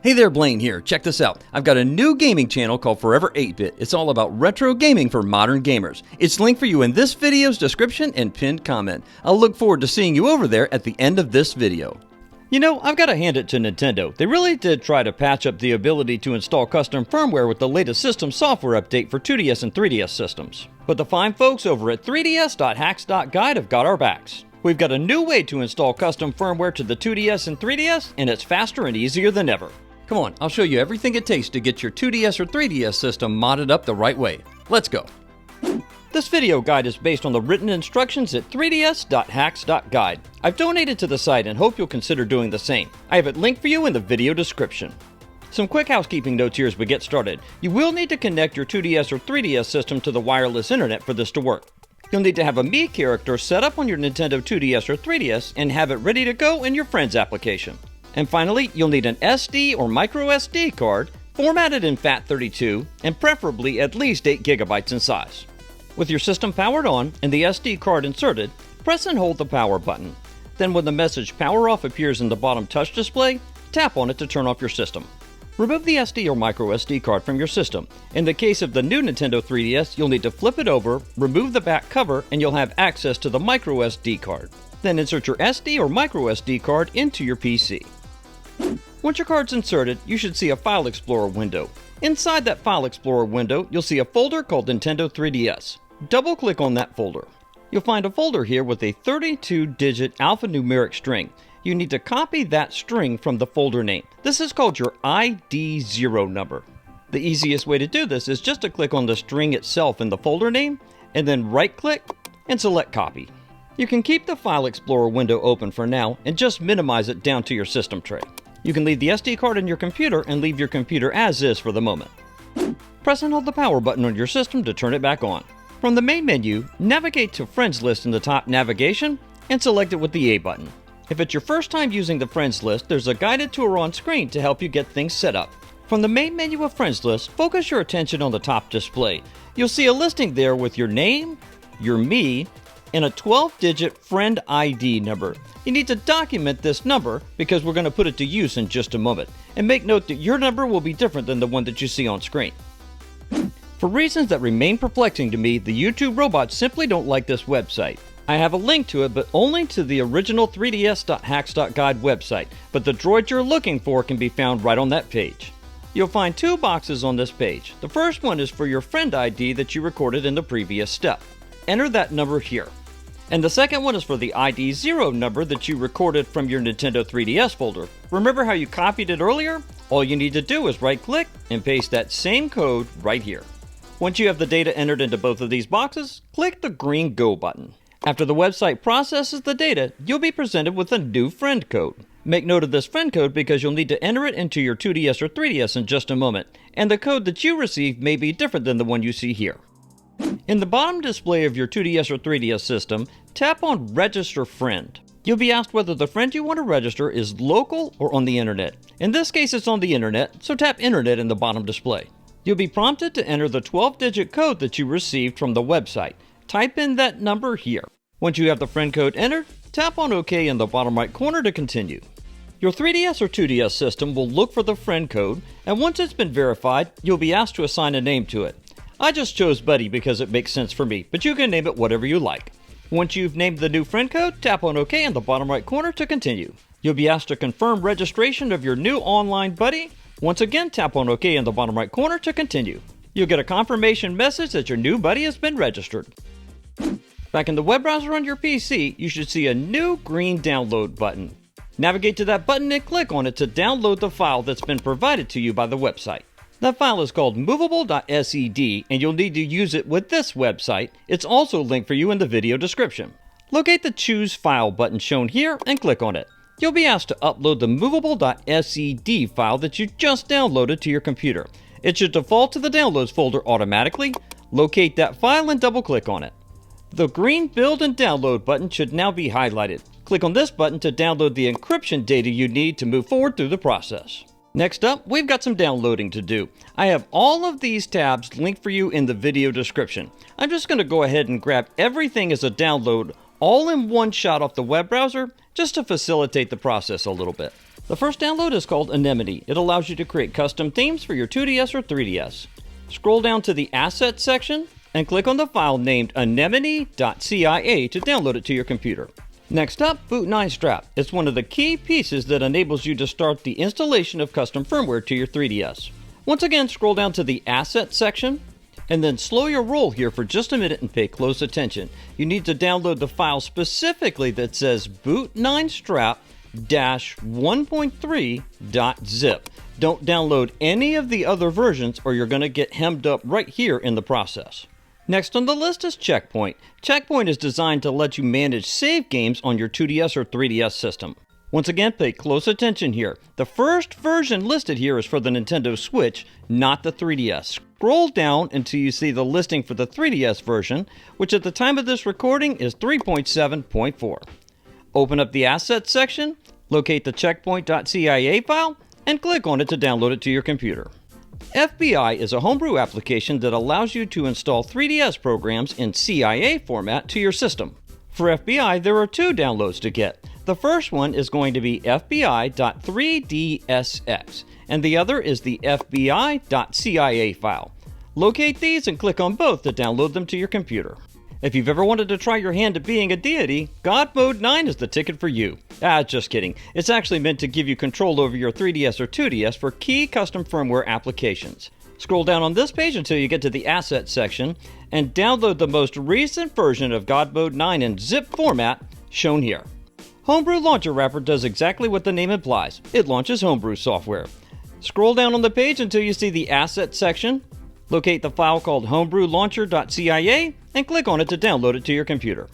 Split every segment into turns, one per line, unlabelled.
Hey there, Blaine here. Check this out. I've got a new gaming channel called Forever 8-Bit. It's all about retro gaming for modern gamers. It's linked for you in this video's description and pinned comment. I'll look forward to seeing you over there at the end of this video. You know, I've got to hand it to Nintendo. They really did try to patch up the ability to install custom firmware with the latest system software update for 2DS and 3DS systems. But the fine folks over at 3ds.hacks.guide have got our backs. We've got a new way to install custom firmware to the 2DS and 3DS, and it's faster and easier than ever. Come on, I'll show you everything it takes to get your 2DS or 3DS system modded up the right way. Let's go. This video guide is based on the written instructions at 3ds.hacks.guide. I've donated to the site and hope you'll consider doing the same. I have it linked for you in the video description. Some quick housekeeping notes here as we get started. You will need to connect your 2DS or 3DS system to the wireless internet for this to work. You'll need to have a Mii character set up on your Nintendo 2DS or 3DS and have it ready to go in your Friends application. And finally, you'll need an SD or microSD card, formatted in FAT32, and preferably at least 8 GB in size. With your system powered on and the SD card inserted, press and hold the power button. Then when the message Power Off appears in the bottom touch display, tap on it to turn off your system. Remove the SD or microSD card from your system. In the case of the new Nintendo 3DS, you'll need to flip it over, remove the back cover, and you'll have access to the microSD card. Then insert your SD or microSD card into your PC. Once your card's inserted, you should see a File Explorer window. Inside that File Explorer window, you'll see a folder called Nintendo 3DS. Double-click on that folder. You'll find a folder here with a 32-digit alphanumeric string. You need to copy that string from the folder name. This is called your ID 0 number. The easiest way to do this is just to click on the string itself in the folder name, and then right-click and select Copy. You can keep the File Explorer window open for now and just minimize it down to your system tray. You can leave the SD card in your computer and leave your computer as is for the moment. Press and hold the power button on your system to turn it back on. From the main menu, navigate to Friends List in the top navigation and select it with the A button. If it's your first time using the Friends List, there's a guided tour on screen to help you get things set up. From the main menu of Friends List, focus your attention on the top display. You'll see a listing there with your name, your Mii, and a 12-digit friend ID number. You need to document this number because we're going to put it to use in just a moment. And make note that your number will be different than the one that you see on screen. For reasons that remain perplexing to me, the YouTube robots simply don't like this website. I have a link to it, but only to the original 3ds.hacks.guide website, but the droid you're looking for can be found right on that page. You'll find two boxes on this page. The first one is for your friend ID that you recorded in the previous step. Enter that number here. And the second one is for the ID 0 number that you recorded from your Nintendo 3DS folder. Remember how you copied it earlier? All you need to do is right-click and paste that same code right here. Once you have the data entered into both of these boxes, click the green Go button. After the website processes the data, you'll be presented with a new friend code. Make note of this friend code because you'll need to enter it into your 2DS or 3DS in just a moment, and the code that you receive may be different than the one you see here. In the bottom display of your 2DS or 3DS system, tap on Register Friend. You'll be asked whether the friend you want to register is local or on the internet. In this case, it's on the internet, so tap Internet in the bottom display. You'll be prompted to enter the 12-digit code that you received from the website. Type in that number here. Once you have the friend code entered, tap on OK in the bottom right corner to continue. Your 3DS or 2DS system will look for the friend code, and once it's been verified, you'll be asked to assign a name to it. I just chose Buddy because it makes sense for me, but you can name it whatever you like. Once you've named the new friend code, tap on OK in the bottom right corner to continue. You'll be asked to confirm registration of your new online buddy. Once again, tap on OK in the bottom right corner to continue. You'll get a confirmation message that your new buddy has been registered. Back in the web browser on your PC, you should see a new green download button. Navigate to that button and click on it to download the file that's been provided to you by the website. That file is called movable.sed, and you'll need to use it with this website. It's also linked for you in the video description. Locate the Choose File button shown here and click on it. You'll be asked to upload the movable.sed file that you just downloaded to your computer. It should default to the Downloads folder automatically. Locate that file and double-click on it. The green Build and Download button should now be highlighted. Click on this button to download the encryption data you need to move forward through the process. Next up, we've got some downloading to do. I have all of these tabs linked for you in the video description. I'm just going to go ahead and grab everything as a download all in one shot off the web browser just to facilitate the process a little bit. The first download is called Anemone. It allows you to create custom themes for your 2DS or 3DS. Scroll down to the Assets section and click on the file named anemone.cia to download it to your computer. Next up, Boot9 Strap. It's one of the key pieces that enables you to start the installation of custom firmware to your 3DS. Once again, scroll down to the Assets section and then slow your roll here for just a minute and pay close attention. You need to download the file specifically that says Boot9 Strap -1.3.zip. Don't download any of the other versions or you're going to get hemmed up right here in the process. Next on the list is Checkpoint. Checkpoint is designed to let you manage save games on your 2DS or 3DS system. Once again, pay close attention here. The first version listed here is for the Nintendo Switch, not the 3DS. Scroll down until you see the listing for the 3DS version, which at the time of this recording is 3.7.4. Open up the Assets section, locate the checkpoint.cia file, and click on it to download it to your computer. FBI is a homebrew application that allows you to install 3DS programs in CIA format to your system. For FBI, there are two downloads to get. The first one is going to be FBI.3dsx, and the other is the FBI.cia file. Locate these and click on both to download them to your computer. If you've ever wanted to try your hand at being a deity, God Mode 9 is the ticket for you. Just kidding. It's actually meant to give you control over your 3DS or 2DS for key custom firmware applications. Scroll down on this page until you get to the Assets section and download the most recent version of God Mode 9 in zip format, shown here. Homebrew Launcher Wrapper does exactly what the name implies. It launches Homebrew software. Scroll down on the page until you see the Assets section. Locate the file called homebrewlauncher.cia and click on it to download it to your computer.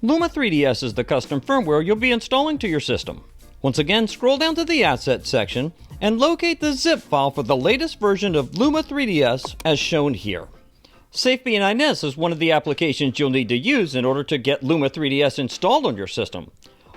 Luma 3DS is the custom firmware you'll be installing to your system. Once again, scroll down to the Assets section and locate the zip file for the latest version of Luma 3DS as shown here. SafeB9S is one of the applications you'll need to use in order to get Luma 3DS installed on your system.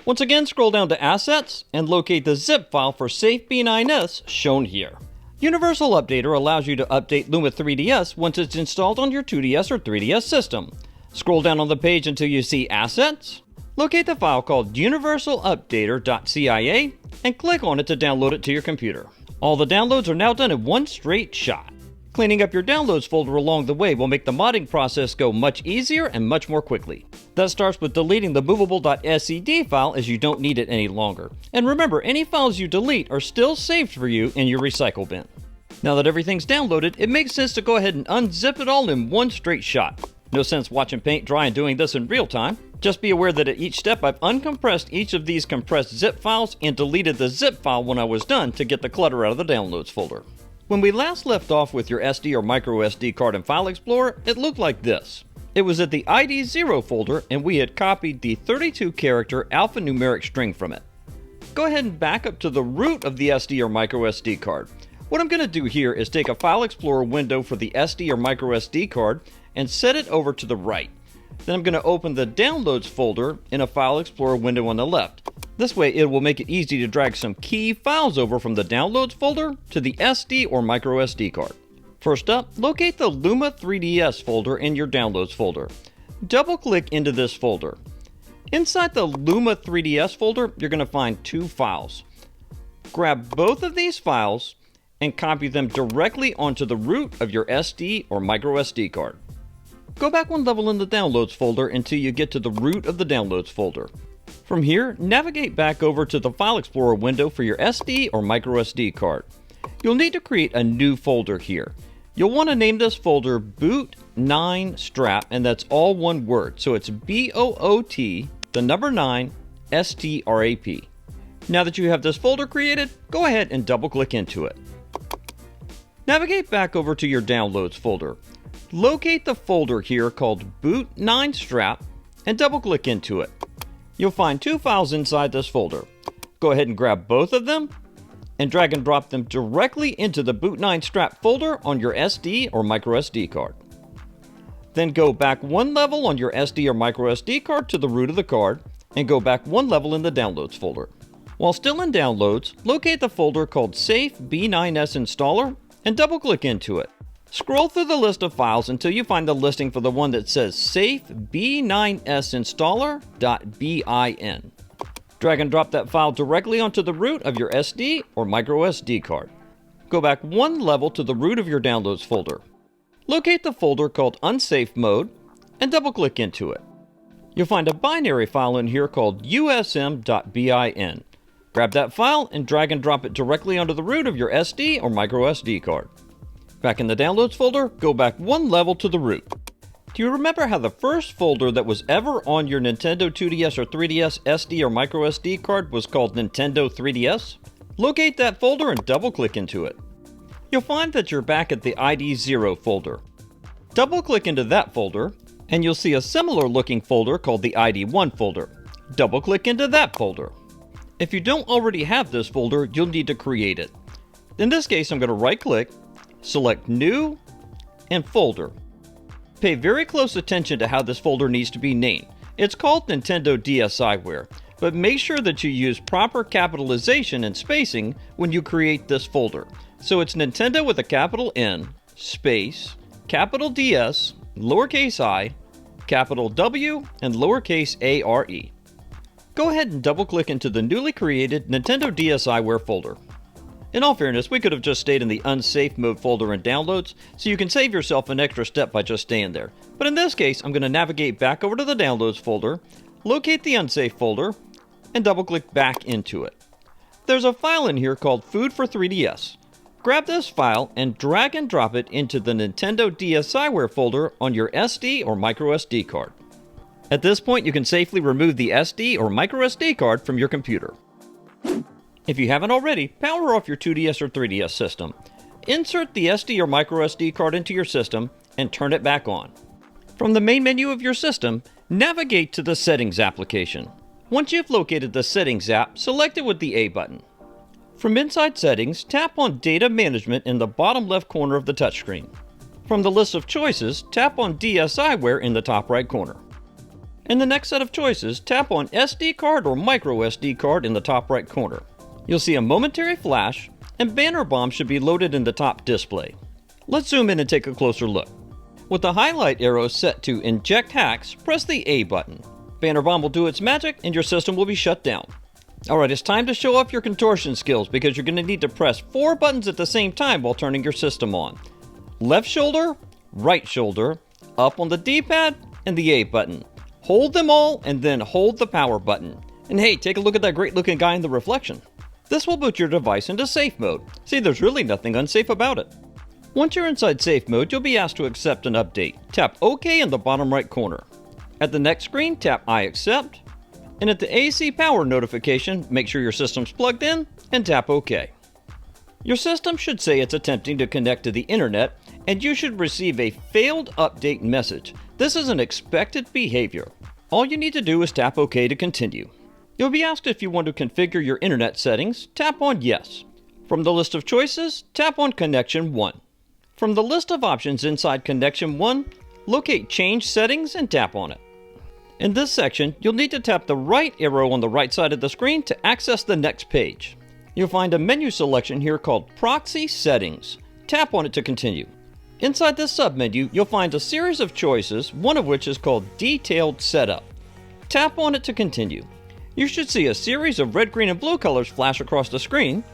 Once again, scroll down to Assets and locate the zip file for SafeB9S shown here. Universal Updater allows you to update Luma 3DS once it's installed on your 2DS or 3DS system. Scroll down on the page until you see Assets, locate the file called universalupdater.cia, and click on it to download it to your computer. All the downloads are now done in one straight shot. Cleaning up your downloads folder along the way will make the modding process go much easier and much more quickly. That starts with deleting the movable.sed file as you don't need it any longer. And remember, any files you delete are still saved for you in your recycle bin. Now that everything's downloaded, it makes sense to go ahead and unzip it all in one straight shot. No sense watching paint dry and doing this in real time. Just be aware that at each step I've uncompressed each of these compressed zip files and deleted the zip file when I was done to get the clutter out of the downloads folder. When we last left off with your SD or microSD card in File Explorer, it looked like this. It was at the ID0 folder and we had copied the 32-character alphanumeric string from it. Go ahead and back up to the root of the SD or microSD card. What I'm going to do here is take a File Explorer window for the SD or microSD card and set it over to the right. Then I'm going to open the Downloads folder in a File Explorer window on the left. This way it will make it easy to drag some key files over from the Downloads folder to the SD or microSD card. First up, locate the Luma 3DS folder in your Downloads folder. Double-click into this folder. Inside the Luma 3DS folder, you're going to find two files. Grab both of these files and copy them directly onto the root of your SD or microSD card. Go back one level in the Downloads folder until you get to the root of the Downloads folder. From here, navigate back over to the File Explorer window for your SD or microSD card. You'll need to create a new folder here. You'll want to name this folder Boot9 Strap, and that's all one word, so it's BOOT, the number 9, STRAP. Now that you have this folder created, go ahead and double-click into it. Navigate back over to your Downloads folder. Locate the folder here called Boot9 Strap and double-click into it. You'll find two files inside this folder. Go ahead and grab both of them and drag and drop them directly into the Boot9 Strap folder on your SD or microSD card. Then go back one level on your SD or microSD card to the root of the card and go back one level in the Downloads folder. While still in Downloads, locate the folder called SafeB9S Installer and double-click into it. Scroll through the list of files until you find the listing for the one that says SafeB9S Installer.bin. Drag and drop that file directly onto the root of your SD or microSD card. Go back one level to the root of your downloads folder. Locate the folder called Unsafe Mode and double-click into it. You'll find a binary file in here called usm.bin. Grab that file and drag and drop it directly onto the root of your SD or microSD card. Back in the Downloads folder, go back one level to the root. Do you remember how the first folder that was ever on your Nintendo 2DS or 3DS SD or microSD card was called Nintendo 3DS? Locate that folder and double-click into it. You'll find that you're back at the ID0 folder. Double-click into that folder, and you'll see a similar looking folder called the ID1 folder. Double-click into that folder. If you don't already have this folder, you'll need to create it. In this case, I'm going to right-click, select New, and Folder. Pay very close attention to how this folder needs to be named. It's called Nintendo DSiWare, but make sure that you use proper capitalization and spacing when you create this folder. So it's Nintendo with a capital N, space, capital DS, lowercase I, capital W, and lowercase ARE. Go ahead and double-click into the newly created Nintendo DSiWare folder. In all fairness, we could have just stayed in the Unsafe Mode folder in Downloads, so you can save yourself an extra step by just staying there. But in this case, I'm going to navigate back over to the Downloads folder, locate the Unsafe folder, and double-click back into it. There's a file in here called Food for 3DS. Grab this file and drag and drop it into the Nintendo DSiWare folder on your SD or microSD card. At this point, you can safely remove the SD or microSD card from your computer. If you haven't already, power off your 2DS or 3DS system. Insert the SD or microSD card into your system and turn it back on. From the main menu of your system, navigate to the Settings application. Once you've located the Settings app, select it with the A button. From inside Settings, tap on Data Management in the bottom left corner of the touchscreen. From the list of choices, tap on DSiWare in the top right corner. In the next set of choices, tap on SD card or microSD card in the top right corner. You'll see a momentary flash, and banner bombs should be loaded in the top display. Let's zoom in and take a closer look. With the highlight arrow set to Inject Hacks, press the A button. Banner bomb will do its magic and your system will be shut down. Alright, it's time to show off your contortion skills because you're going to need to press 4 buttons at the same time while turning your system on. Left shoulder, right shoulder, up on the D-pad, and the A button. Hold them all and then hold the power button. And hey, take a look at that great looking guy in the reflection. This will boot your device into safe mode. See, there's really nothing unsafe about it. Once you're inside safe mode, you'll be asked to accept an update. Tap OK in the bottom right corner. At the next screen, tap I accept. And at the AC power notification, make sure your system's plugged in and tap OK. Your system should say it's attempting to connect to the internet and you should receive a failed update message. This is an expected behavior. All you need to do is tap OK to continue. You'll be asked if you want to configure your internet settings. Tap on Yes. From the list of choices, tap on Connection 1. From the list of options inside Connection 1, locate Change Settings and tap on it. In this section, you'll need to tap the right arrow on the right side of the screen to access the next page. You'll find a menu selection here called Proxy Settings. Tap on it to continue. Inside this submenu, you'll find a series of choices, one of which is called Detailed Setup. Tap on it to continue. You should see a series of red, green, and blue colors flash across the screen.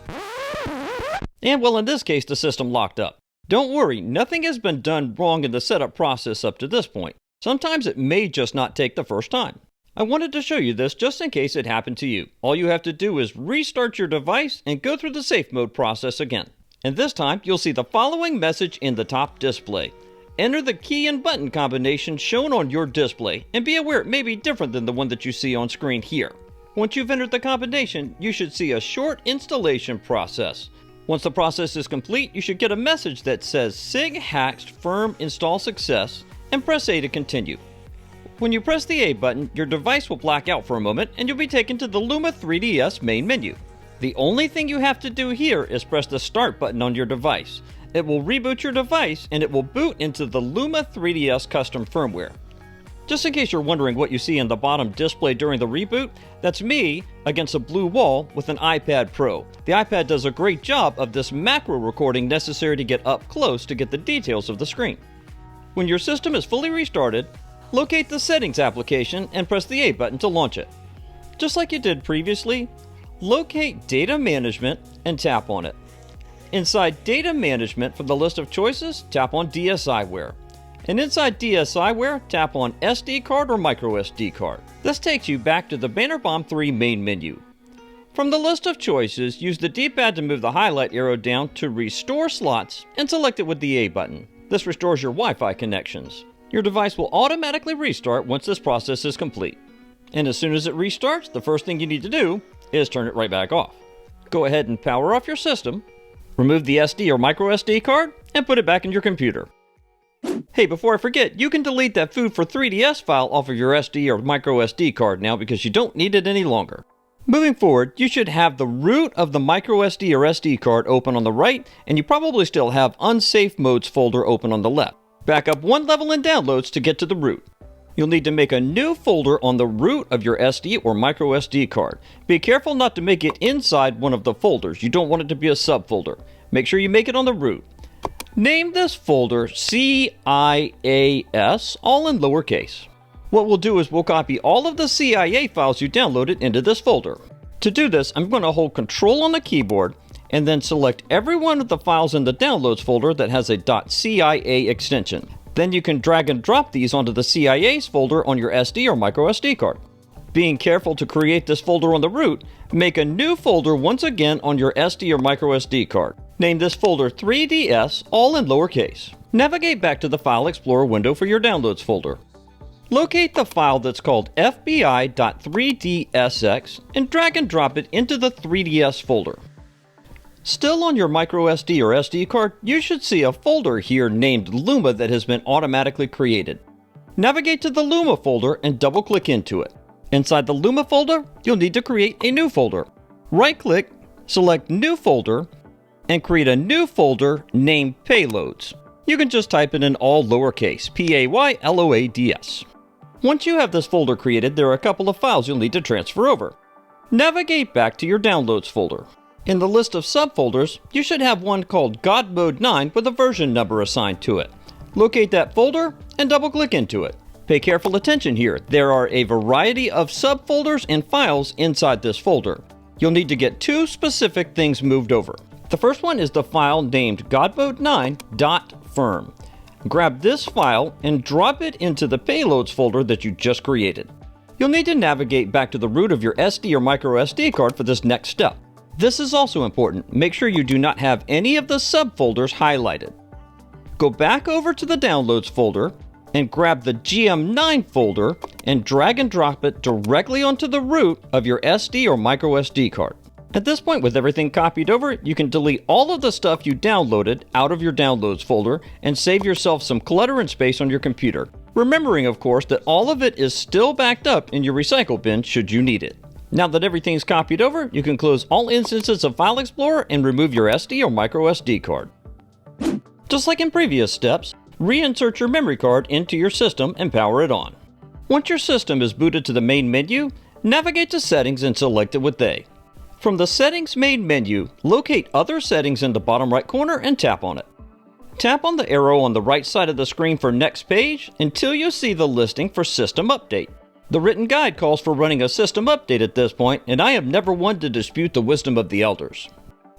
And well, in this case, the system locked up. Don't worry, nothing has been done wrong in the setup process up to this point. Sometimes it may just not take the first time. I wanted to show you this just in case it happened to you. All you have to do is restart your device and go through the safe mode process again. And this time, you'll see the following message in the top display. Enter the key and button combination shown on your display, and be aware it may be different than the one that you see on screen here. Once you've entered the combination, you should see a short installation process. Once the process is complete, you should get a message that says 𝐘𝐕𝐄 firm install success, and press A to continue. When you press the A button, your device will black out for a moment and you'll be taken to the Luma 3DS main menu. The only thing you have to do here is press the Start button on your device. It will reboot your device and it will boot into the Luma 3DS custom firmware. Just in case you're wondering what you see in the bottom display during the reboot, that's me against a blue wall with an iPad Pro. The iPad does a great job of this macro recording necessary to get up close to get the details of the screen. When your system is fully restarted, locate the Settings application and press the A button to launch it. Just like you did previously, locate Data Management and tap on it. Inside Data Management, from the list of choices, tap on DSiWare. And inside DSiWare, tap on SD card or microSD card. This takes you back to the Banner Bomb 3 main menu. From the list of choices, use the D-pad to move the highlight arrow down to restore slots and select it with the A button. This restores your Wi-Fi connections. Your device will automatically restart once this process is complete. And as soon as it restarts, the first thing you need to do is turn it right back off. Go ahead and power off your system, remove the SD or microSD card, and put it back in your computer. Hey, before I forget, you can delete that Food for 3DS file off of your SD or microSD card now because you don't need it any longer. Moving forward, you should have the root of the microSD or SD card open on the right, and you probably still have Unsafe Modes folder open on the left. Back up one level in Downloads to get to the root. You'll need to make a new folder on the root of your SD or microSD card. Be careful not to make it inside one of the folders. You don't want it to be a subfolder. Make sure you make it on the root. Name this folder CIAS, all in lowercase. What we'll do is we'll copy all of the CIA files you downloaded into this folder. To do this, I'm going to hold Control on the keyboard and then select every one of the files in the Downloads folder that has a .cia extension. Then you can drag and drop these onto the CIAs folder on your SD or microSD card. Being careful to create this folder on the root, make a new folder once again on your SD or microSD card. Name this folder 3DS, all in lowercase. Navigate back to the File Explorer window for your Downloads folder. Locate the file that's called fbi.3dsx and drag and drop it into the 3DS folder. Still on your microSD or SD card, you should see a folder here named Luma that has been automatically created. Navigate to the Luma folder and double-click into it. Inside the Luma folder, you'll need to create a new folder. Right-click, select New Folder, and create a new folder named Payloads. You can just type it in all lowercase, PAYLOADS. Once you have this folder created, there are a couple of files you'll need to transfer over. Navigate back to your Downloads folder. In the list of subfolders, you should have one called God Mode 9 with a version number assigned to it. Locate that folder and double-click into it. Pay careful attention here. There are a variety of subfolders and files inside this folder. You'll need to get two specific things moved over. The first one is the file named godmode9.firm. Grab this file and drop it into the Payloads folder that you just created. You'll need to navigate back to the root of your SD or microSD card for this next step. This is also important. Make sure you do not have any of the subfolders highlighted. Go back over to the Downloads folder and grab the GM9 folder and drag and drop it directly onto the root of your SD or microSD card. At this point, with everything copied over, you can delete all of the stuff you downloaded out of your Downloads folder and save yourself some clutter and space on your computer. Remembering, of course, that all of it is still backed up in your recycle bin should you need it. Now that everything's copied over, you can close all instances of File Explorer and remove your SD or microSD card. Just like in previous steps, reinsert your memory card into your system and power it on. Once your system is booted to the main menu, navigate to Settings and select it with A. From the Settings main menu, locate Other Settings in the bottom right corner and tap on it. Tap on the arrow on the right side of the screen for Next Page until you see the listing for System Update. The written guide calls for running a system update at this point, and I have never one to dispute the wisdom of the elders.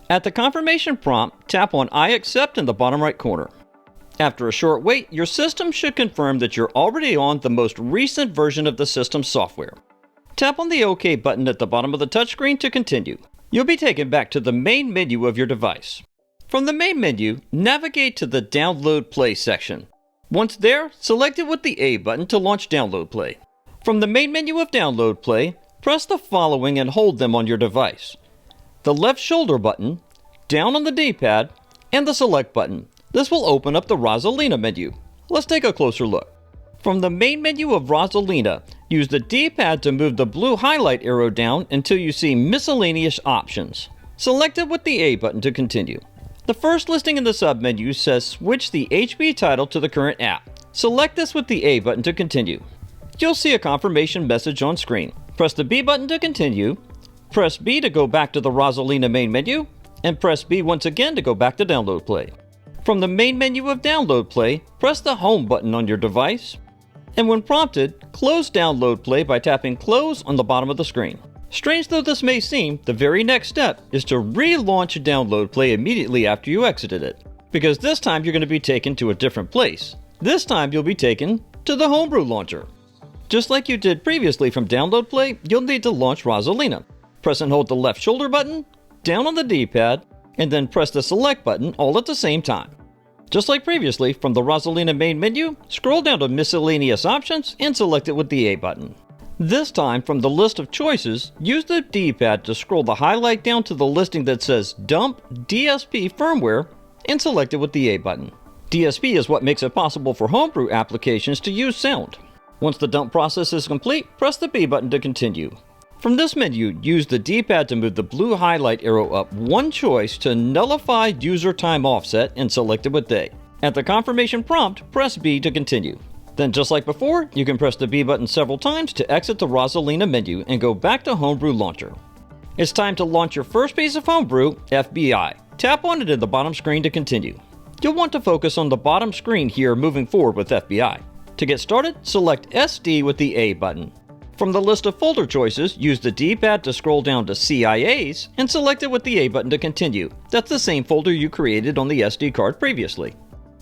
At the confirmation prompt, tap on I accept in the bottom right corner. After a short wait, your system should confirm that you're already on the most recent version of the system's software. Tap on the OK button at the bottom of the touchscreen to continue. You'll be taken back to the main menu of your device. From the main menu, navigate to the Download Play section. Once there, select it with the A button to launch Download Play. From the main menu of Download Play, press the following and hold them on your device: the left shoulder button, down on the D-pad, and the Select button. This will open up the Rosalina menu. Let's take a closer look. From the main menu of Rosalina, use the D-pad to move the blue highlight arrow down until you see Miscellaneous Options. Select it with the A button to continue. The first listing in the submenu says switch the HB title to the current app. Select this with the A button to continue. You'll see a confirmation message on screen. Press the B button to continue, press B to go back to the Rosalina main menu, and press B once again to go back to Download Play. From the main menu of Download Play, press the Home button on your device, and when prompted, close Download Play by tapping Close on the bottom of the screen. Strange though this may seem, the very next step is to relaunch Download Play immediately after you exited it, because this time you're going to be taken to a different place. This time you'll be taken to the Homebrew launcher. Just like you did previously from Download Play, you'll need to launch 𝐍𝐈𝐍𝐒. Press and hold the left shoulder button, down on the D-pad, and then press the select button all at the same time. Just like previously, from the 𝐍𝐈𝐍𝐒 main menu, scroll down to Miscellaneous Options and select it with the A button. This time, from the list of choices, use the D-pad to scroll the highlight down to the listing that says Dump DSP Firmware and select it with the A button. DSP is what makes it possible for Homebrew applications to use sound. Once the dump process is complete, press the B button to continue. From this menu, use the D-pad to move the blue highlight arrow up one choice to nullify user time offset and select it with A. At the confirmation prompt, press B to continue. Then just like before, you can press the B button several times to exit the 𝐍𝐈𝐍𝐒 menu and go back to Homebrew Launcher. It's time to launch your first piece of Homebrew, FBI. Tap on it in the bottom screen to continue. You'll want to focus on the bottom screen here moving forward with FBI. To get started, select SD with the A button. From the list of folder choices, use the D-pad to scroll down to CIAs and select it with the A button to continue. That's the same folder you created on the SD card previously.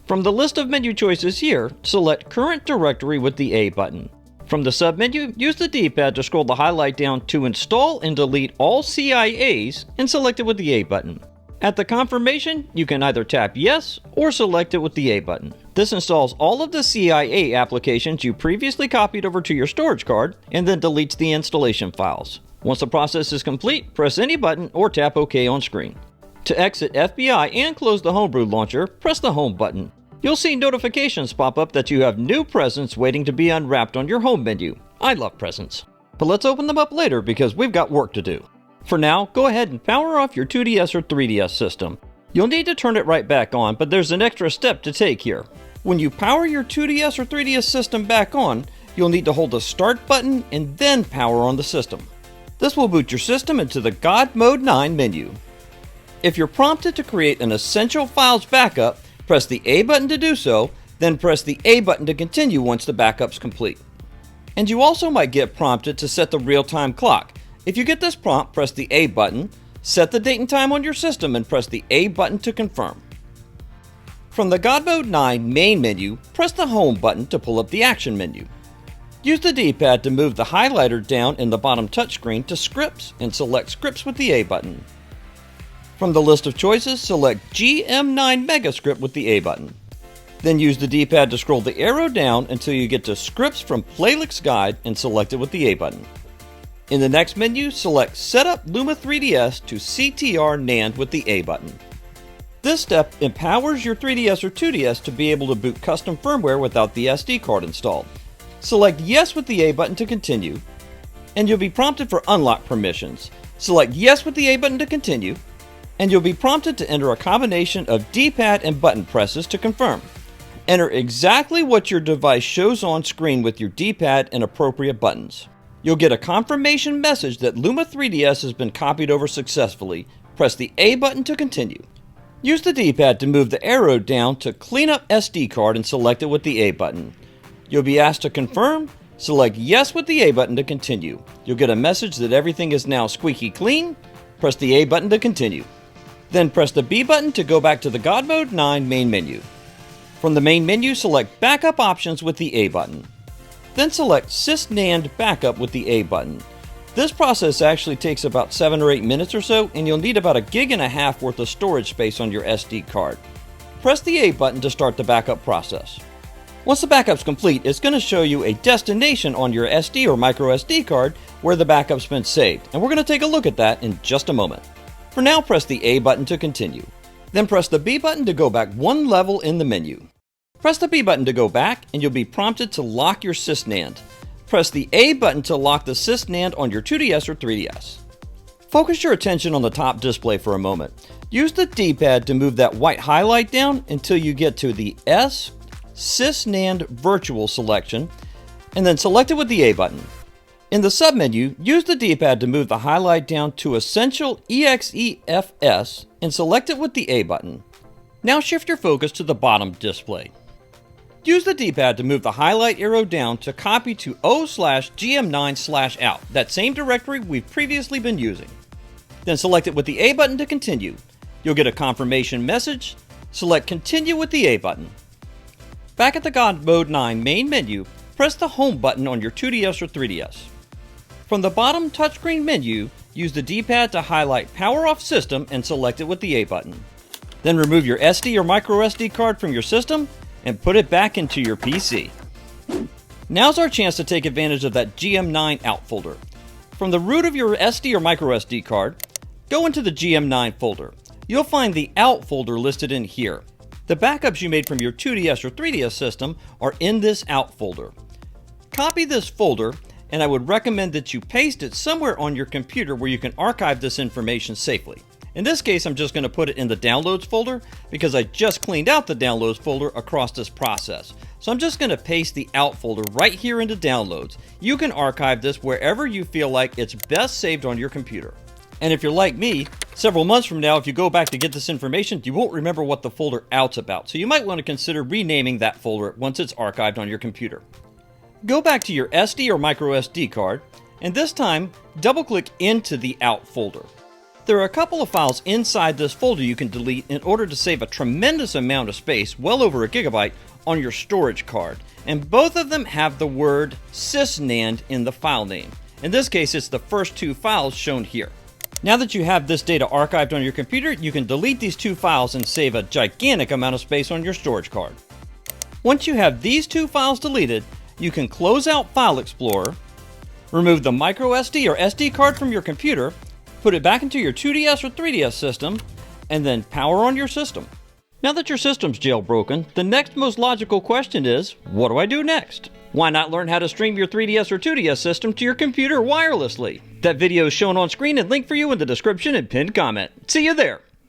From the list of menu choices here, select Current Directory with the A button. From the submenu, use the D-pad to scroll the highlight down to install and delete all CIAs and select it with the A button. At the confirmation, you can either tap Yes or select it with the A button. This installs all of the CIA applications you previously copied over to your storage card and then deletes the installation files. Once the process is complete, press any button or tap OK on screen. To exit FBI and close the Homebrew launcher, press the Home button. You'll see notifications pop up that you have new presents waiting to be unwrapped on your home menu. I love presents. But let's open them up later because we've got work to do. For now, go ahead and power off your 2DS or 3DS system. You'll need to turn it right back on, but there's an extra step to take here. When you power your 2DS or 3DS system back on, you'll need to hold the Start button and then power on the system. This will boot your system into the God Mode 9 menu. If you're prompted to create an Essential Files backup, press the A button to do so, then press the A button to continue once the backup's complete. And you also might get prompted to set the real-time clock. If you get this prompt, press the A button, set the date and time on your system, and press the A button to confirm. From the God Mode 9 main menu, press the Home button to pull up the Action menu. Use the D-pad to move the highlighter down in the bottom touchscreen to Scripts and select Scripts with the A button. From the list of choices, select GM9 Megascript with the A button. Then use the D-pad to scroll the arrow down until you get to Scripts from Playlist Guide and select it with the A button. In the next menu, select Set up Luma 3DS to CTR NAND with the A button. This step empowers your 3DS or 2DS to be able to boot custom firmware without the SD card installed. Select Yes with the A button to continue, and you'll be prompted for unlock permissions. Select Yes with the A button to continue, and you'll be prompted to enter a combination of D-pad and button presses to confirm. Enter exactly what your device shows on screen with your D-pad and appropriate buttons. You'll get a confirmation message that Luma 3DS has been copied over successfully. Press the A button to continue. Use the D-pad to move the arrow down to Clean Up SD card and select it with the A button. You'll be asked to confirm. Select Yes with the A button to continue. You'll get a message that everything is now squeaky clean. Press the A button to continue. Then press the B button to go back to the God Mode 9 main menu. From the main menu, select Backup Options with the A button. Then select SysNAND Backup with the A button. This process actually takes about 7 or 8 minutes or so, and you'll need about 1.5 GB worth of storage space on your SD card. Press the A button to start the backup process. Once the backup's complete, it's going to show you a destination on your SD or microSD card where the backup's been saved, and we're going to take a look at that in just a moment. For now, press the A button to continue. Then press the B button to go back one level in the menu. Press the B button to go back, and you'll be prompted to lock your SysNAND. Press the A button to lock the SysNAND on your 2DS or 3DS. Focus your attention on the top display for a moment. Use the D-pad to move that white highlight down until you get to the S SysNAND Virtual selection, and then select it with the A button. In the submenu, use the D-pad to move the highlight down to Essential EXEFS and select it with the A button. Now shift your focus to the bottom display. Use the D-pad to move the highlight arrow down to copy to o/gm9/out, that same directory we've previously been using. Then select it with the A button to continue. You'll get a confirmation message. Select Continue with the A button. Back at the God Mode 9 main menu, press the Home button on your 2DS or 3DS. From the bottom touchscreen menu, use the D-pad to highlight Power Off System and select it with the A button. Then remove your SD or microSD card from your system and put it back into your PC. Now's our chance to take advantage of that GM9 out folder. From the root of your SD or microSD card, go into the GM9 folder. You'll find the out folder listed in here. The backups you made from your 2DS or 3DS system are in this out folder. Copy this folder, and I would recommend that you paste it somewhere on your computer where you can archive this information safely. In this case, I'm just going to put it in the Downloads folder because I just cleaned out the Downloads folder across this process. So I'm just going to paste the out folder right here into Downloads. You can archive this wherever you feel like it's best saved on your computer. And if you're like me, several months from now, if you go back to get this information, you won't remember what the folder out's about. So you might want to consider renaming that folder once it's archived on your computer. Go back to your SD or microSD card, and this time, double-click into the out folder. There are a couple of files inside this folder you can delete in order to save a tremendous amount of space, well over a gigabyte, on your storage card. And both of them have the word sysnand in the file name. In this case, it's the first two files shown here. Now that you have this data archived on your computer, you can delete these two files and save a gigantic amount of space on your storage card. Once you have these two files deleted, you can close out File Explorer, remove the microSD or SD card from your computer, put it back into your 2DS or 3DS system, and then power on your system. Now that your system's jailbroken, the next most logical question is, what do I do next? Why not learn how to stream your 3DS or 2DS system to your computer wirelessly? That video is shown on screen and linked for you in the description and pinned comment. See you there!